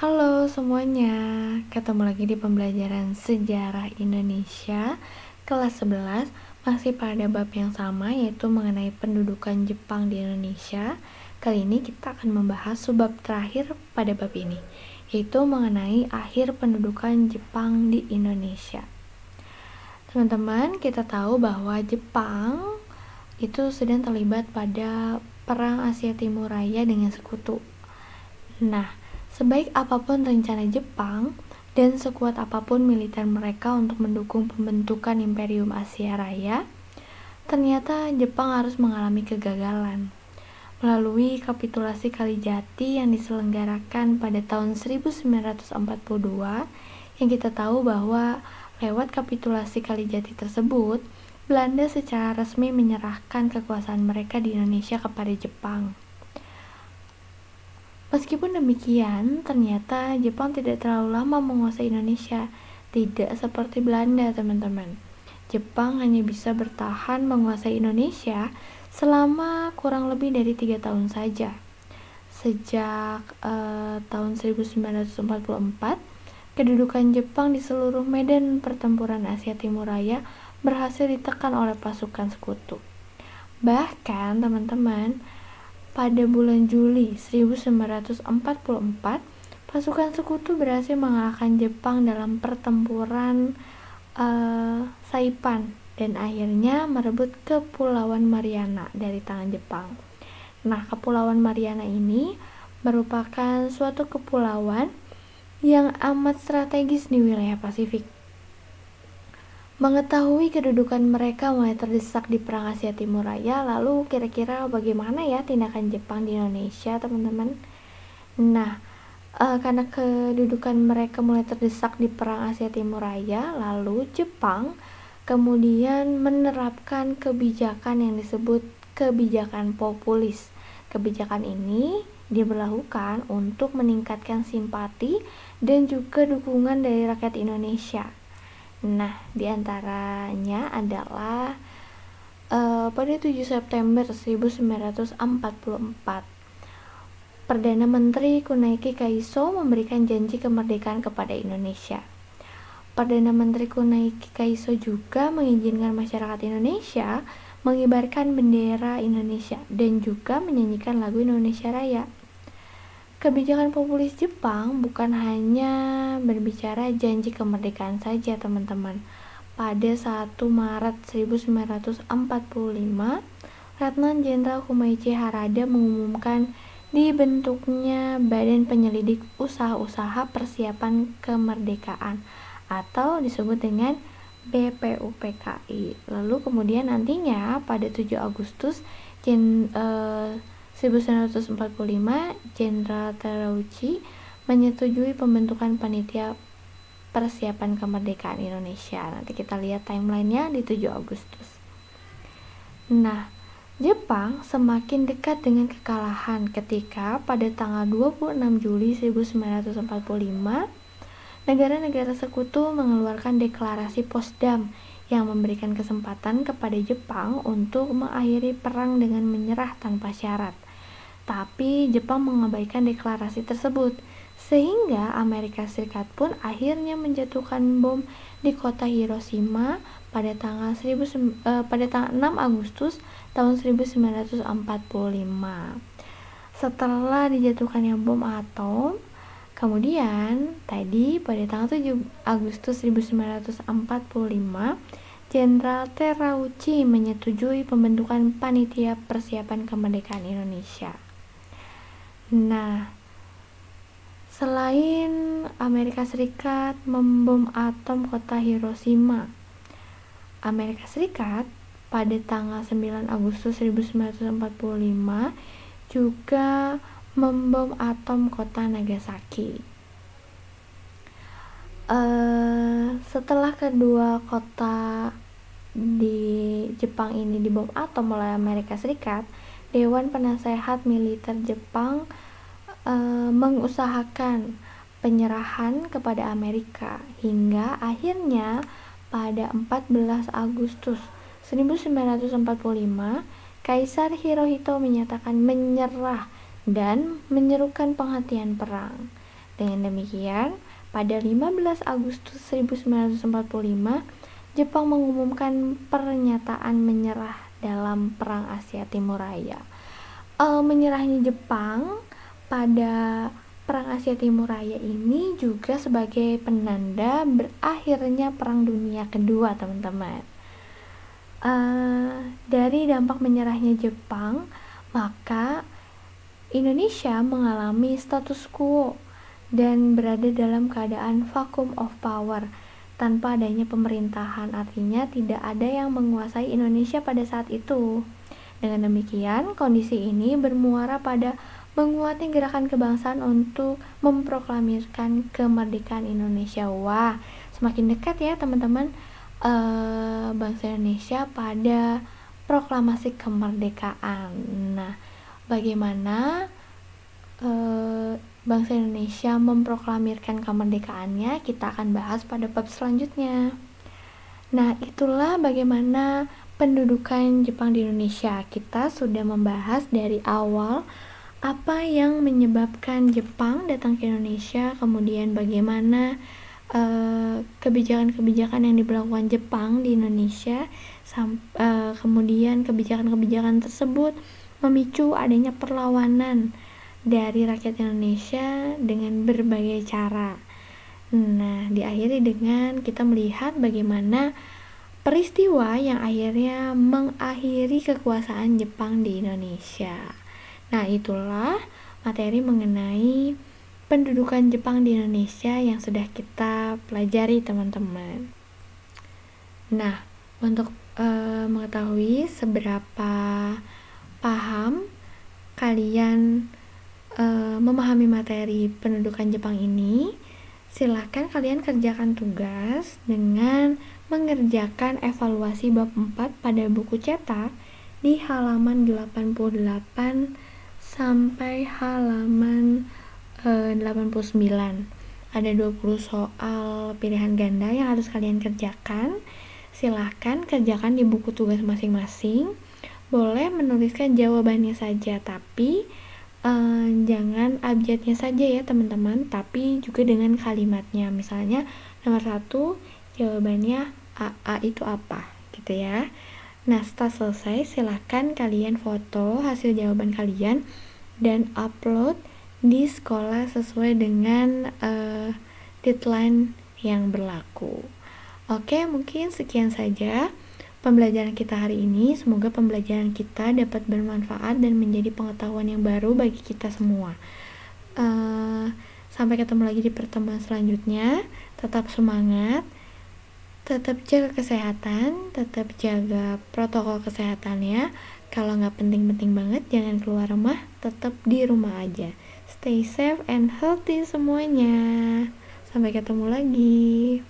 Halo semuanya, ketemu lagi di pembelajaran Sejarah Indonesia kelas 11, masih pada bab yang sama yaitu mengenai pendudukan Jepang di Indonesia. Kali ini kita akan membahas subbab terakhir pada bab ini, yaitu mengenai akhir pendudukan Jepang di Indonesia. Teman-teman, kita tahu bahwa Jepang itu sedang terlibat pada Perang Asia Timur Raya dengan sekutu. Nah, sebaik apapun rencana Jepang dan sekuat apapun militer mereka untuk mendukung pembentukan Imperium Asia Raya, ternyata Jepang harus mengalami kegagalan. Melalui kapitulasi Kalijati yang diselenggarakan pada tahun 1942, yang kita tahu bahwa lewat kapitulasi Kalijati tersebut, Belanda secara resmi menyerahkan kekuasaan mereka di Indonesia kepada Jepang. Meskipun demikian, ternyata Jepang tidak terlalu lama menguasai Indonesia. Tidak seperti Belanda, teman-teman. Jepang hanya bisa bertahan menguasai Indonesia selama kurang lebih dari 3 tahun saja. Sejak tahun 1944, kedudukan Jepang di seluruh medan pertempuran Asia Timur Raya berhasil ditekan oleh pasukan sekutu. Bahkan, teman-teman, pada bulan Juli 1944, pasukan sekutu berhasil mengalahkan Jepang dalam pertempuran Saipan dan akhirnya merebut Kepulauan Mariana dari tangan Jepang. Nah, Kepulauan Mariana ini merupakan suatu kepulauan yang amat strategis di wilayah Pasifik. Mengetahui kedudukan mereka mulai terdesak di Perang Asia Timur Raya, lalu kira-kira bagaimana ya tindakan Jepang di Indonesia, teman-teman? Nah, karena kedudukan mereka mulai terdesak di Perang Asia Timur Raya, lalu Jepang kemudian menerapkan kebijakan yang disebut kebijakan populis. Kebijakan ini diberlakukan untuk meningkatkan simpati dan juga dukungan dari rakyat Indonesia. Nah, diantaranya adalah pada 7 September 1944, Perdana Menteri Kunaiki Kaiso memberikan janji kemerdekaan kepada Indonesia. Perdana Menteri Kunaiki Kaiso juga mengizinkan masyarakat Indonesia mengibarkan bendera Indonesia dan juga menyanyikan lagu Indonesia Raya. Kebijakan populis Jepang bukan hanya berbicara janji kemerdekaan saja, teman-teman. Pada 1 Maret 1945, Letnan Jenderal Kumaichi Harada mengumumkan dibentuknya Badan Penyelidik Usaha-Usaha Persiapan Kemerdekaan atau disebut dengan BPUPKI. Lalu kemudian nantinya pada 7 Agustus 1945, Jenderal Terauchi menyetujui pembentukan Panitia Persiapan Kemerdekaan Indonesia. Nanti kita lihat timelinenya di 7 Agustus. Nah, Jepang semakin dekat dengan kekalahan ketika pada tanggal 26 Juli 1945, negara-negara sekutu mengeluarkan deklarasi Potsdam yang memberikan kesempatan kepada Jepang untuk mengakhiri perang dengan menyerah tanpa syarat. Tapi Jepang mengabaikan deklarasi tersebut, sehingga Amerika Serikat pun akhirnya menjatuhkan bom di kota Hiroshima pada tanggal 6 Agustus tahun 1945. Setelah dijatuhkannya bom atom, kemudian tadi pada tanggal 7 Agustus 1945, Jenderal Terauchi menyetujui pembentukan Panitia Persiapan Kemerdekaan Indonesia. Nah, selain Amerika Serikat membom atom kota Hiroshima, Amerika Serikat pada tanggal 9 Agustus 1945 juga membom atom kota Nagasaki. Setelah kedua kota di Jepang ini dibom atom oleh Amerika Serikat, Dewan Penasehat Militer Jepang mengusahakan penyerahan kepada Amerika hingga akhirnya pada 14 Agustus 1945 Kaisar Hirohito menyatakan menyerah dan menyerukan penghentian perang. Dengan demikian, pada 15 Agustus 1945, Jepang mengumumkan pernyataan menyerah dalam Perang Asia Timur Raya. Menyerahnya Jepang pada Perang Asia Timur Raya ini juga sebagai penanda berakhirnya Perang Dunia Kedua, teman-teman. Dari dampak menyerahnya Jepang, maka Indonesia mengalami status quo dan berada dalam keadaan vacuum of power tanpa adanya pemerintahan. Artinya tidak ada yang menguasai Indonesia pada saat itu. Dengan demikian, kondisi ini bermuara pada menguatnya gerakan kebangsaan untuk memproklamirkan kemerdekaan Indonesia. Wah, semakin dekat ya teman-teman bangsa Indonesia pada proklamasi kemerdekaan. Nah, bagaimana bangsa Indonesia memproklamirkan kemerdekaannya, kita akan bahas pada bab selanjutnya. Nah, itulah bagaimana pendudukan Jepang di Indonesia. Kita sudah membahas dari awal apa yang menyebabkan Jepang datang ke Indonesia, kemudian bagaimana kebijakan-kebijakan yang diberlakukan Jepang di Indonesia, kemudian kebijakan-kebijakan tersebut memicu adanya perlawanan dari rakyat Indonesia dengan berbagai cara. Nah, diakhiri dengan kita melihat bagaimana peristiwa yang akhirnya mengakhiri kekuasaan Jepang di Indonesia. Nah, itulah materi mengenai pendudukan Jepang di Indonesia yang sudah kita pelajari, teman-teman. Nah, untuk mengetahui seberapa paham kalian memahami materi pendudukan Jepang ini, silahkan kalian kerjakan tugas dengan mengerjakan evaluasi bab 4 pada buku cetak di halaman 88 sampai halaman 89. Ada 20 soal pilihan ganda yang harus kalian kerjakan. Silahkan kerjakan di buku tugas masing-masing. Boleh menuliskan jawabannya saja, tapi jangan abjadnya saja ya teman-teman, tapi juga dengan kalimatnya. Misalnya nomor 1 jawabannya A itu apa gitu ya. Nah, setelah selesai silahkan kalian foto hasil jawaban kalian dan upload di sekolah sesuai dengan deadline yang berlaku. Oke, mungkin sekian saja pembelajaran kita hari ini. Semoga pembelajaran kita dapat bermanfaat dan menjadi pengetahuan yang baru bagi kita semua. Sampai ketemu lagi di pertemuan selanjutnya. Tetap semangat, tetap jaga kesehatan, tetap jaga protokol kesehatannya. Kalau nggak penting-penting banget, jangan keluar rumah, tetap di rumah aja. Stay safe and healthy semuanya. Sampai ketemu lagi.